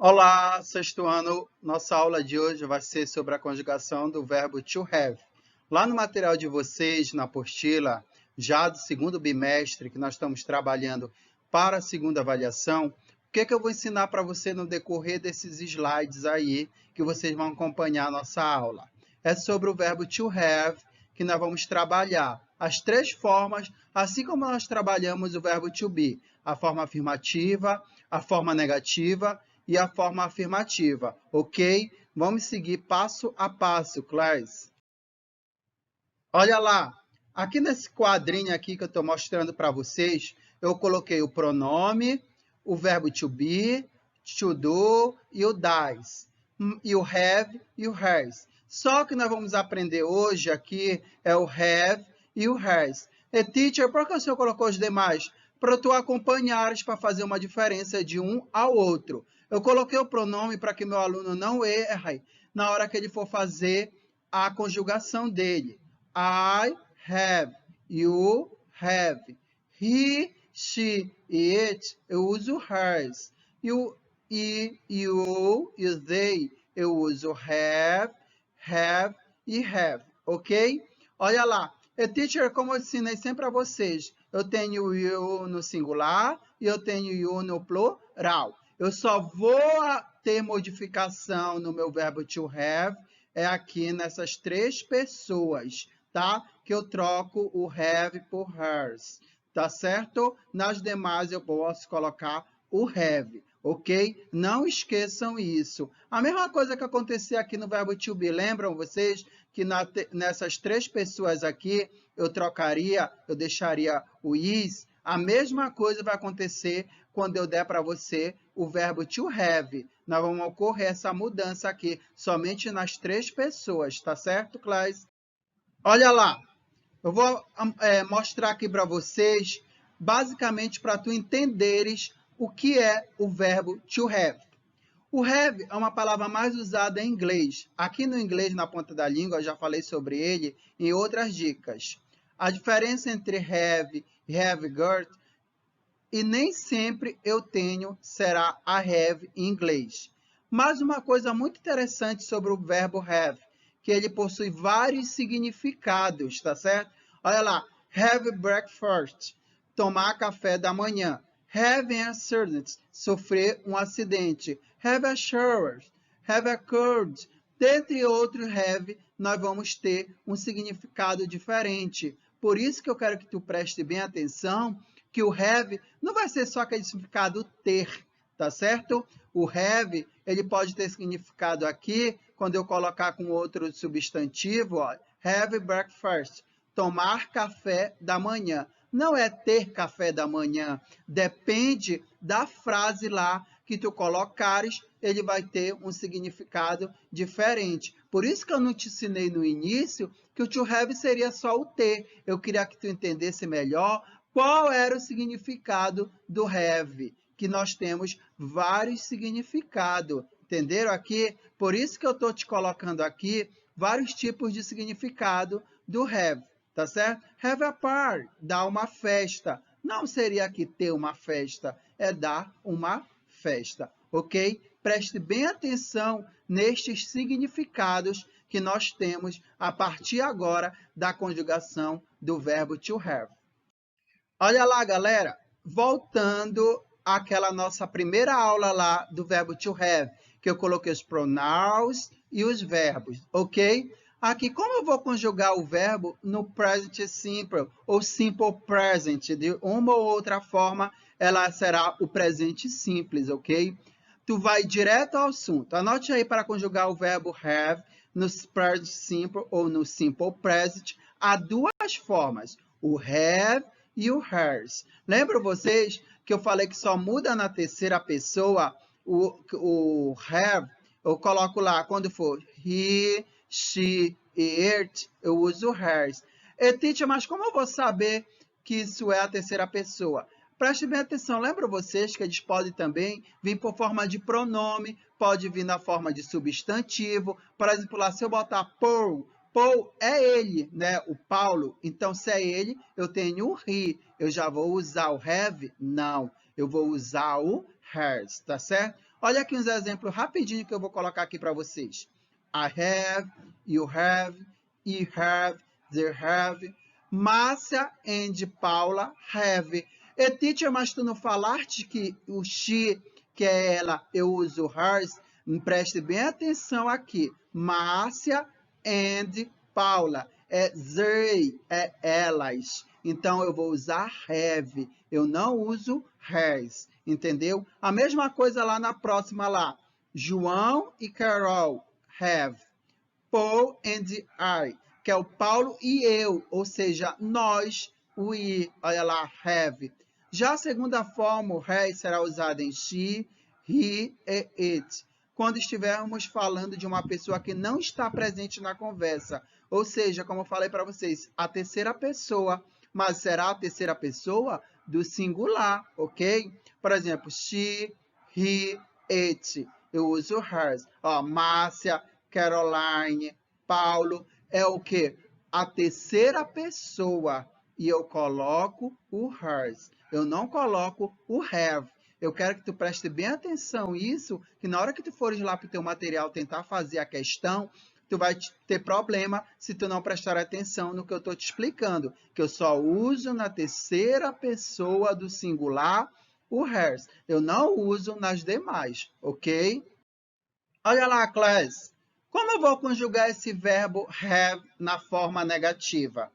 Olá, sexto ano. Nossa aula de hoje vai ser sobre a conjugação do verbo to have. Lá no material de vocês, na apostila, já do segundo bimestre, que nós estamos trabalhando para a segunda avaliação, o que eu vou ensinar para você no decorrer desses slides aí, que vocês vão acompanhar a nossa aula? É sobre o verbo to have, que nós vamos trabalhar as três formas, assim como nós trabalhamos o verbo to be, a forma afirmativa, a forma negativa e a forma afirmativa, ok? Vamos seguir passo a passo, classe. Olha lá, aqui nesse quadrinho aqui que eu estou mostrando para vocês, eu coloquei o pronome, o verbo to be, to do e o does, e o have e o has. Só que nós vamos aprender hoje aqui é o have e o has. E teacher, por que o senhor colocou os demais? Para tu acompanhares para fazer uma diferença de um ao outro. Eu coloquei o pronome para que meu aluno não erre na hora que ele for fazer a conjugação dele. I have, you have. He, she, it, eu uso hers. You, you, they, eu uso have e have, ok? Olha lá, teacher, como eu ensinei sempre a vocês, eu tenho you no singular e eu tenho you no plural. Eu só vou ter modificação no meu verbo to have aqui nessas três pessoas, tá? Que eu troco o have por hers, tá certo? Nas demais eu posso colocar o have, ok? Não esqueçam isso. A mesma coisa que acontecia aqui no verbo to be, lembram vocês que nessas três pessoas aqui eu deixaria o is? A mesma coisa vai acontecer quando eu der para você o verbo to have. Nós vamos ocorrer essa mudança aqui, somente nas três pessoas, tá certo, classe? Olha lá, eu vou mostrar aqui para vocês, basicamente para tu entenderes o que é o verbo to have. O have é uma palavra mais usada em inglês. Aqui no inglês, na ponta da língua, eu já falei sobre ele em outras dicas. A diferença entre have e have got, e nem sempre eu tenho, será a have em inglês. Mas uma coisa muito interessante sobre o verbo have, que ele possui vários significados, tá certo? Olha lá, have breakfast, tomar café da manhã. Have an accident, sofrer um acidente. Have a shower, have occurred. Dentre outros have, nós vamos ter um significado diferente. Por isso que eu quero que tu preste bem atenção, que o have não vai ser só aquele significado ter, tá certo? O have, ele pode ter significado aqui, quando eu colocar com outro substantivo, ó, have breakfast, tomar café da manhã. Não é ter café da manhã, depende da frase lá que tu colocares, ele vai ter um significado diferente. Por isso que eu não te ensinei no início que o to have seria só o ter. Eu queria que tu entendesse melhor qual era o significado do have, que nós temos vários significados. Entenderam aqui? Por isso que eu estou te colocando aqui vários tipos de significado do have, tá certo? Have a party, dar uma festa. Não seria aqui ter uma festa, é dar uma festa, ok? Preste bem atenção nestes significados que nós temos a partir agora da conjugação do verbo to have. Olha lá, galera, voltando àquela nossa primeira aula lá do verbo to have, que eu coloquei os pronouns e os verbos, ok? Aqui, como eu vou conjugar o verbo no present simple ou simple present, de uma ou outra forma, ela será o presente simples, ok? Tu vai direto ao assunto. Anote aí para conjugar o verbo have no present simple ou no simple present. Há duas formas, o have e o hers. Lembram vocês que eu falei que só muda na terceira pessoa o have? Eu coloco lá, quando for he, she e it, eu uso hers. E, teacher, mas como eu vou saber que isso é a terceira pessoa? Preste bem atenção, lembra vocês que eles podem também vir por forma de pronome, pode vir na forma de substantivo. Por exemplo, lá, se eu botar Paul, Paul é ele, né? O Paulo. Então, se é ele, eu tenho o he. Eu já vou usar o have? Não. Eu vou usar o hers, tá certo? Olha aqui uns exemplos rapidinho que eu vou colocar aqui para vocês. I have, you have, he have, they have. Márcia and Paula have. E teacher, mas tu não falaste que o she, que é ela, eu uso hers? Preste bem atenção aqui. Márcia and Paula. É they, é elas. Então, eu vou usar have. Eu não uso hers. Entendeu? A mesma coisa lá na próxima lá. João e Carol have. Paul and I, que é o Paulo e eu, ou seja, nós, we, olha lá, have. Já a segunda forma, o have será usado em she, he e it, quando estivermos falando de uma pessoa que não está presente na conversa. Ou seja, como eu falei para vocês, a terceira pessoa, mas será a terceira pessoa do singular, ok? Por exemplo, she, he, it. Eu uso hers. Ó, Márcia, Caroline, Paulo, é o quê? A terceira pessoa. E eu coloco o hers. Eu não coloco o have. Eu quero que tu preste bem atenção nisso, que na hora que tu fores lá para o teu material tentar fazer a questão, tu vai ter problema se tu não prestar atenção no que eu estou te explicando, que eu só uso na terceira pessoa do singular o hers. Eu não uso nas demais, ok? Olha lá, class. Como eu vou conjugar esse verbo have na forma negativa?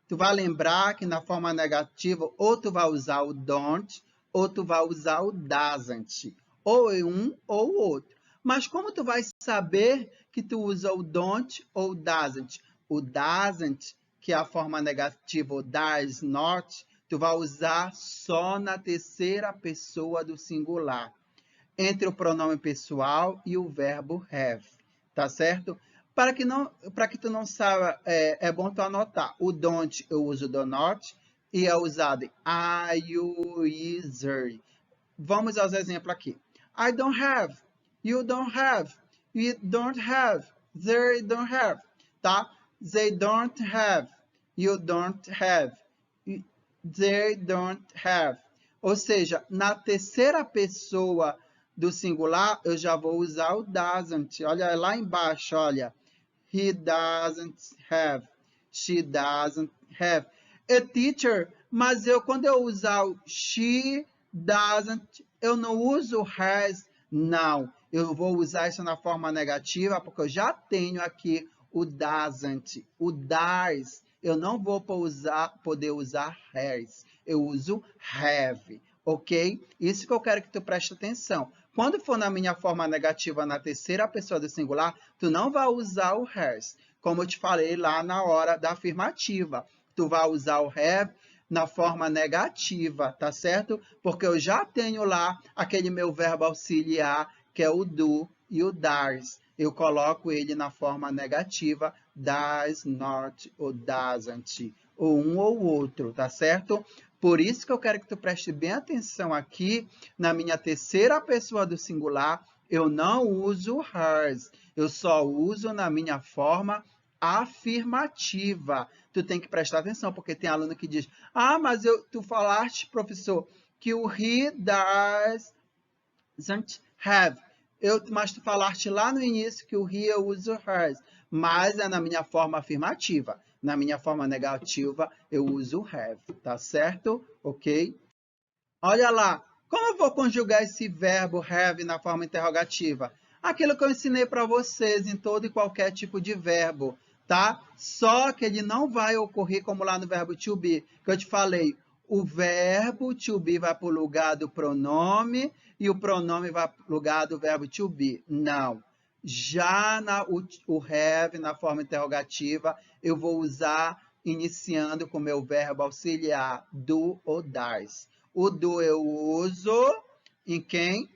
Tu vai lembrar que na forma negativa ou tu vai usar o don't ou tu vai usar o doesn't. Ou um ou o outro. Mas como tu vai saber que tu usa o don't ou o doesn't? O doesn't, que é a forma negativa, o does not, tu vai usar só na terceira pessoa do singular, entre o pronome pessoal e o verbo have, tá certo? Para que tu não saiba, é bom tu anotar. O don't eu uso do not e é usado em I, you, is, her. Vamos aos exemplos aqui. I don't have, you don't have, you don't have, they don't have, tá? They don't have, you don't have, they don't have. Ou seja, na terceira pessoa do singular, eu já vou usar o doesn't. Olha lá embaixo, olha. He doesn't have. She doesn't have. A teacher, mas quando eu usar o she doesn't, eu não uso has, não. Eu vou usar isso na forma negativa, porque eu já tenho aqui o doesn't, o does. Eu não vou poder usar has. Eu uso have, ok? Isso que eu quero que tu preste atenção. Quando for na minha forma negativa, na terceira pessoa do singular, tu não vai usar o has, como eu te falei lá na hora da afirmativa. Tu vai usar o have na forma negativa, tá certo? Porque eu já tenho lá aquele meu verbo auxiliar, que é o do e o does. Eu coloco ele na forma negativa, does not ou doesn't, ou um ou outro, tá certo? Por isso que eu quero que tu preste bem atenção aqui, na minha terceira pessoa do singular, eu não uso hers, eu só uso na minha forma afirmativa. Tu tem que prestar atenção, porque tem aluno que diz, ah, mas tu falaste, professor, que o he doesn't have. Mas tu falaste lá no início que o he eu uso hers, mas é na minha forma afirmativa. Na minha forma negativa, eu uso have, tá certo? Ok? Olha lá, como eu vou conjugar esse verbo have na forma interrogativa? Aquilo que eu ensinei para vocês em todo e qualquer tipo de verbo, tá? Só que ele não vai ocorrer como lá no verbo to be, que eu te falei. O verbo to be vai para o lugar do pronome e o pronome vai para o lugar do verbo to be. Não. Já o have, na forma interrogativa, eu vou usar iniciando com o meu verbo auxiliar, do ou das. O do eu uso em quem?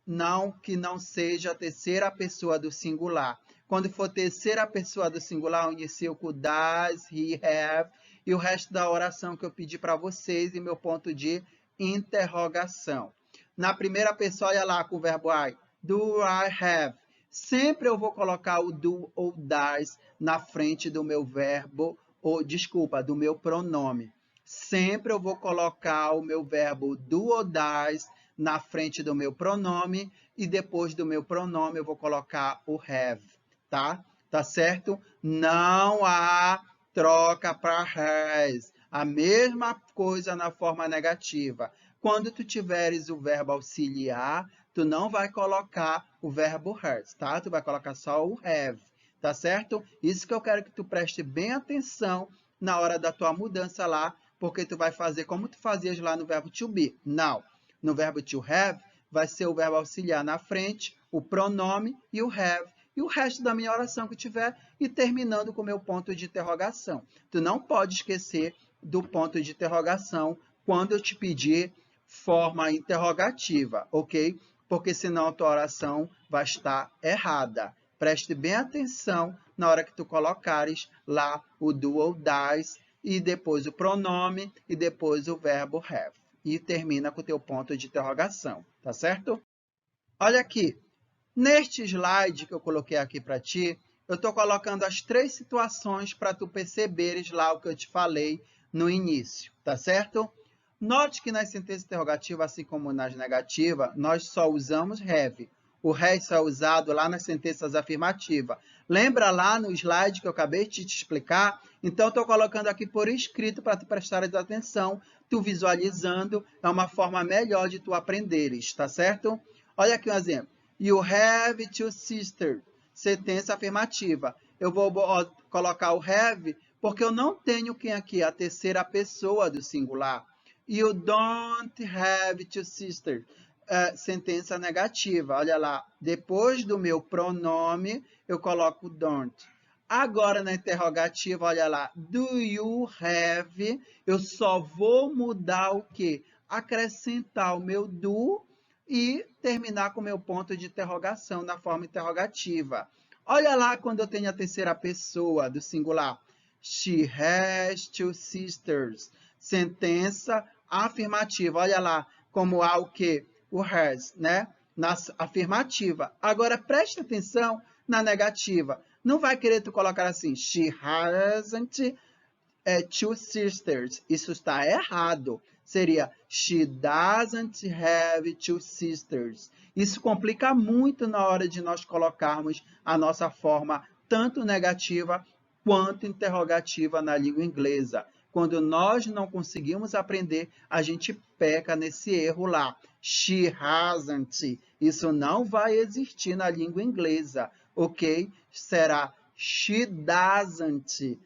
Não, que não seja a terceira pessoa do singular. Quando for terceira pessoa do singular, eu inicio com does, he, have, e o resto da oração que eu pedi para vocês e meu ponto de interrogação. Na primeira pessoa, olha lá com o verbo I. Do I have? Sempre eu vou colocar o do ou das na frente do meu verbo, ou, desculpa, do meu pronome. Sempre eu vou colocar o meu verbo do ou das na frente do meu pronome e depois do meu pronome eu vou colocar o have, tá? Tá certo? Não há troca para has. A mesma coisa na forma negativa. Quando tu tiveres o verbo auxiliar, tu não vai colocar o verbo has, tá? Tu vai colocar só o have, tá certo? Isso que eu quero que tu preste bem atenção na hora da tua mudança lá, porque tu vai fazer como tu fazias lá no verbo to be. Não. No verbo to have, vai ser o verbo auxiliar na frente, o pronome e o have, e o resto da minha oração que tiver, e terminando com o meu ponto de interrogação. Tu não pode esquecer do ponto de interrogação quando eu te pedir forma interrogativa, ok? Porque senão a tua oração vai estar errada. Preste bem atenção na hora que tu colocares lá o do ou das, e depois o pronome, e depois o verbo have. E termina com o teu ponto de interrogação, tá certo? Olha aqui, neste slide que eu coloquei aqui para ti, eu estou colocando as 3 situações para tu perceberes lá o que eu te falei no início, tá certo? Note que nas sentenças interrogativas, assim como nas negativas, nós só usamos have. O have só é usado lá nas sentenças afirmativas. Lembra lá no slide que eu acabei de te explicar? Então, estou colocando aqui por escrito para tu prestares atenção. Tu visualizando é uma forma melhor de tu aprenderes, tá certo? Olha aqui um exemplo. You have 2 sisters. Sentença afirmativa. Eu vou colocar o have porque eu não tenho quem aqui? A terceira pessoa do singular. You don't have 2 sisters. Sentença negativa. Olha lá. Depois do meu pronome, eu coloco don't. Agora, na interrogativa, olha lá. Do you have? Eu só vou mudar o quê? Acrescentar o meu do e terminar com o meu ponto de interrogação na forma interrogativa. Olha lá quando eu tenho a terceira pessoa do singular. She has 2 sisters. Sentença afirmativa. Olha lá como há o quê? O has, né? Na afirmativa. Agora, preste atenção na negativa. Não vai querer tu colocar assim, she hasn't 2 sisters. Isso está errado. Seria, she doesn't have 2 sisters. Isso complica muito na hora de nós colocarmos a nossa forma tanto negativa quanto interrogativa na língua inglesa. Quando nós não conseguimos aprender, a gente peca nesse erro lá. She hasn't. Isso não vai existir na língua inglesa, ok? Será she doesn't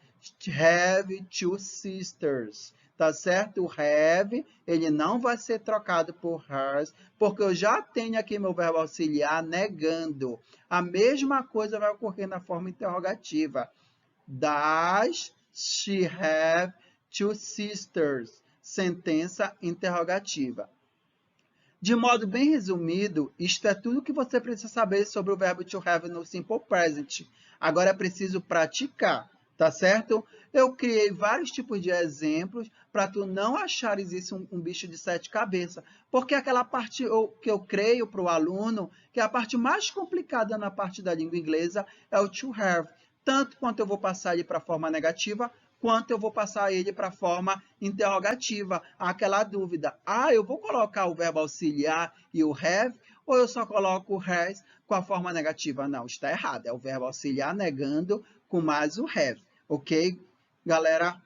have 2 sisters. Tá certo? O have, ele não vai ser trocado por has, porque eu já tenho aqui meu verbo auxiliar negando. A mesma coisa vai ocorrer na forma interrogativa. Does she have 2 sisters? Sentença interrogativa. De modo bem resumido, isto é tudo que você precisa saber sobre o verbo to have no Simple Present. Agora é preciso praticar, tá certo? Eu criei vários tipos de exemplos para tu não achares isso um bicho de 7 cabeças, porque aquela parte que eu creio para o aluno, que é a parte mais complicada na parte da língua inglesa, é o to have. Tanto quanto eu vou passar ele para a forma negativa, quanto eu vou passar ele para a forma interrogativa. Aquela dúvida, eu vou colocar o verbo auxiliar e o have, ou eu só coloco o has com a forma negativa? Não, está errado. É o verbo auxiliar negando com mais o have. Ok, galera?